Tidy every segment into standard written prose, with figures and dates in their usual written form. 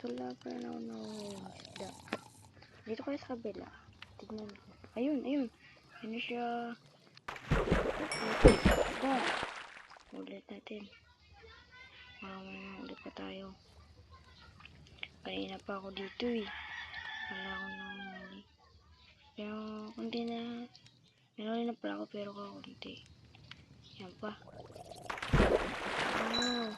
Talaga na isda. Dito kayo sa kabila. Tignan ko. Ayun. Ano siya? Ba? Ulit natin. Ulit pa tayo. Kanina pa ako dito eh. Wala akong nangyari. Pero, kunti na. Minuli na pala ako pero kakunti. Yan pa. Wow.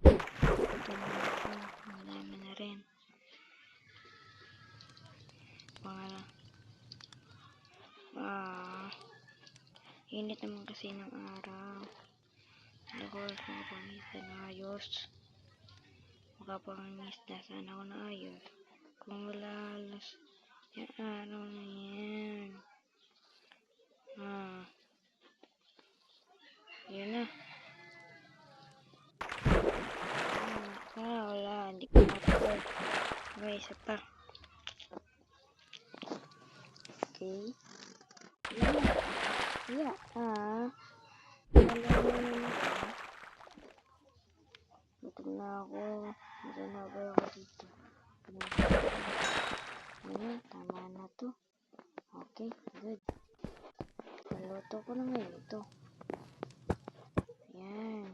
Ito na ako. Madami na rin. Init naman kasi ng araw. Hindi ko makapangisa na ayos. Makapangisa sana ako na ayos. Kung wala alas, yung araw na yan. Yun na. Wala. Hindi ko makapag. Okay, isa pa. Okay. Yeah. Gutom na ako. Masanabay ako dito. Tama na to. Okay, good. Naluto ko na ngayon ito. Yan.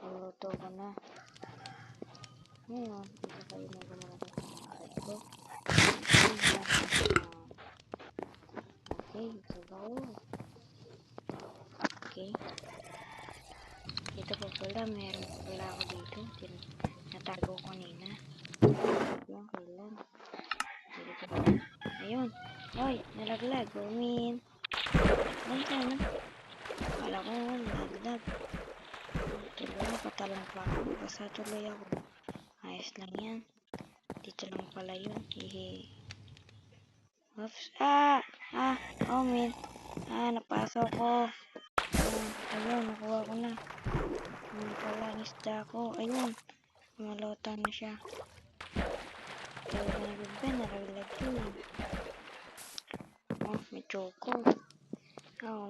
Naluto ko na. Ngayon, ito kayo na gumawa ko. Okay, ito ba o? Okay. Ito po pala, meron pala ako dito. Natago ko nina. Yung kailan. Ayun. Hoy, nalaglag. Gumin. Ayun ka na. Kala ko nalaglag. Tuloy, patalong pa ako. Basta tuloy ako. Ayos lang yan. Dito lang pala yun. Hihi. Oops. Gumin. Napasok ko. Ayun, nakuha ko na. Ayun pala, isda ko. Ayun. Malotang na siya. Talaga nagagban, naraglag yun. May choco.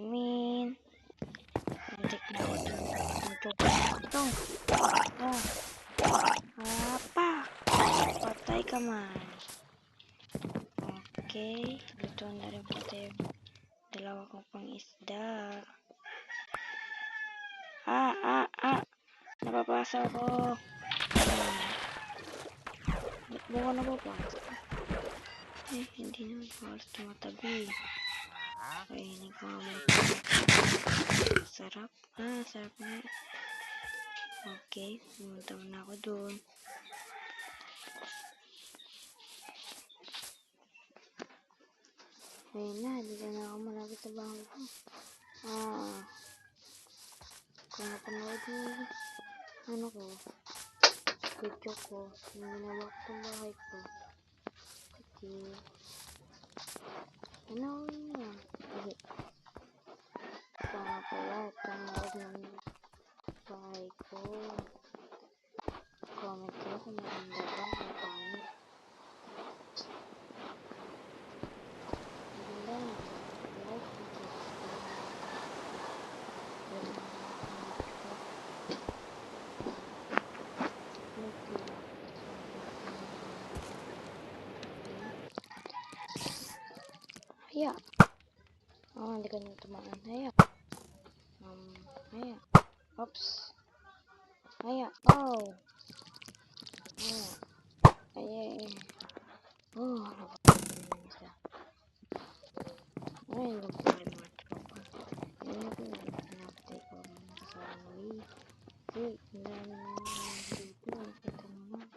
Min. Antik na ako dun. May choco na ito. Patay ka man. Okay. Dito na rin pati yung dalawa kong pang isda. Napapasa ko. Ba't buka na ba pa? Hindi naman halos tumatabi. Kainin ko naman. Sarap. Sarap na. Okay. Pumunta na ako doon. Ayun na. Dito na ako malapit sa bahay ko. Kung napanood mo ano ko, video ko, yung ginawa ko sa bahay ko. Kasi, ano yan? Para pala, panood ng bahay ko. Comment ko kung maganda ba o pangit. Maganda na. Like and subscribe. Haya. Hindi ka nyo tumaan. Haya. Haya. Oops. Haya. Haya. Ayun lang pala yung mga tropa. Ayun ako yung pinapatay ko mga kasama ko. Ang dami na dito. Nakita naman.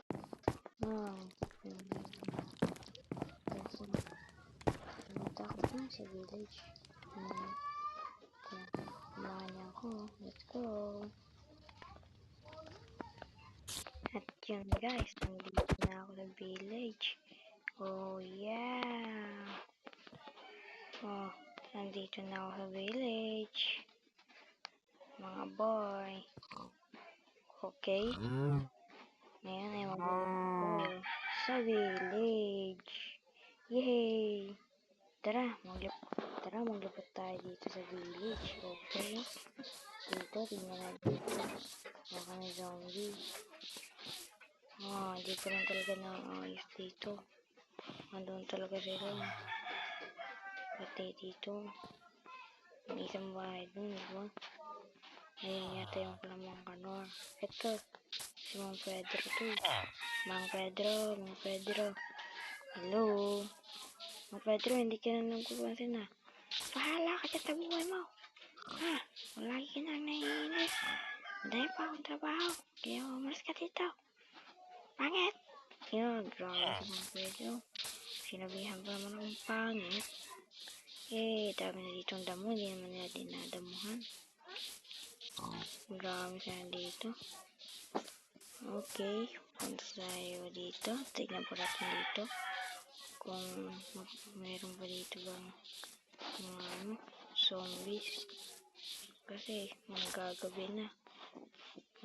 Kasi pumunta ako dun sa village. Kumahan niya ako. Let's go. At yun guys, nandito na ako sa village. Oh yeah. Nandito na ako sa village. Mga boy. Okay. Ngayon ay mag-boy sa village. Yay! Tara, maglipot tayo dito sa village. Okay. Dito, tingnan na dito. Baka may zombie. Hindi pa lang talaga naayos dito. Andun talaga sila. Pati dito. Yung isang bahay dun, diba? Ayun yata yung kalamang kanor. Ito, si Mang Pedro to. Mang Pedro. Hello? Mang Pedro, hindi ka na nagpapansin na. Bahala ka dyan sa buhay mo. Lagi ka nang naiinis. Dahil pa akong trabaho. Kaya umalis ka dito. Pangit! Grabe si Mang Pedro. Sinabihan pa naman akong pangit. Dami na ditong damo. Hindi naman nila dinadamuhan. Marami sila dito. Okay. Punta tayo dito. Tignan po natin dito. Kung mayroon pa dito bang mga zombies. Kasi magagabi na.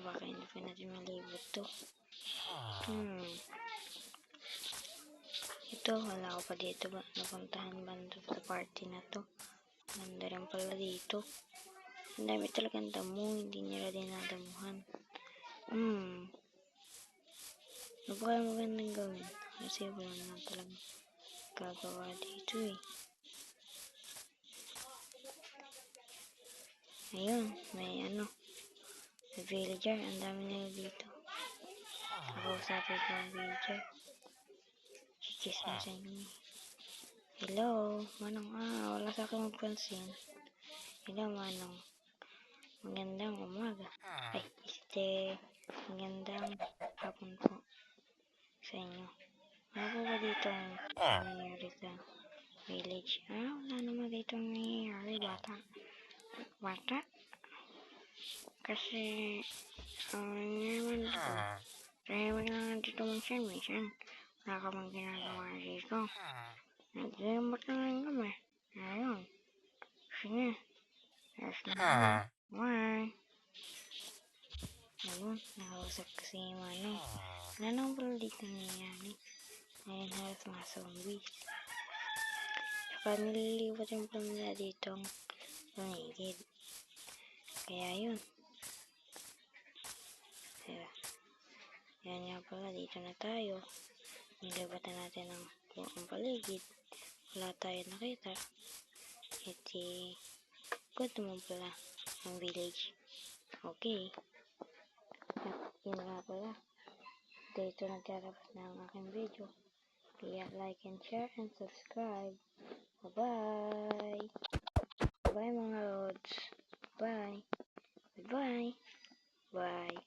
Baka hindi pa natin malibot to. Ito, wala ko pa dito ba napuntahan banda sa party na to. Ganda rin pala dito. Ang dami talagang damo, hindi nila dinadamuhan. Ano ba kaya magandang gawin? Kasi wala na talagang gagawa dito eh. Ayun, may villager. Ang dami nila dito. Nakausapin ko ang villager. Chichismasan niya. Hello, Manong. Wala sa akin magpansin. Hello, Manong. Magandang umaga. Magandang hapon po sa inyo. Ano po ba dito ang nangyayari sa village? Wala naman dito ang nangyayari, bata. Kasi, naman dito. Tahimik lang dito minsan. Wala ka bang ginagawa dito. Nagdamot na lang kami. Ayun. Sige. Yes na. Bye. Ayun, nakausap ko si Manong. Wala naman pala dito nangyayari. Ayun, halos mga zombies. Saka nililipat yung pala nila dito ang paligid. Kaya yun. Yan nga pala, dito na tayo. Nilibatan natin ang buong paligid. Wala tayo nakita. Good naman pala ang village. Okay. At yun nga pala. Dito nagtatapos na ang aking video. Kaya like and share and subscribe. Bye-bye. Bye mga lods. Bye. Bye. Bye.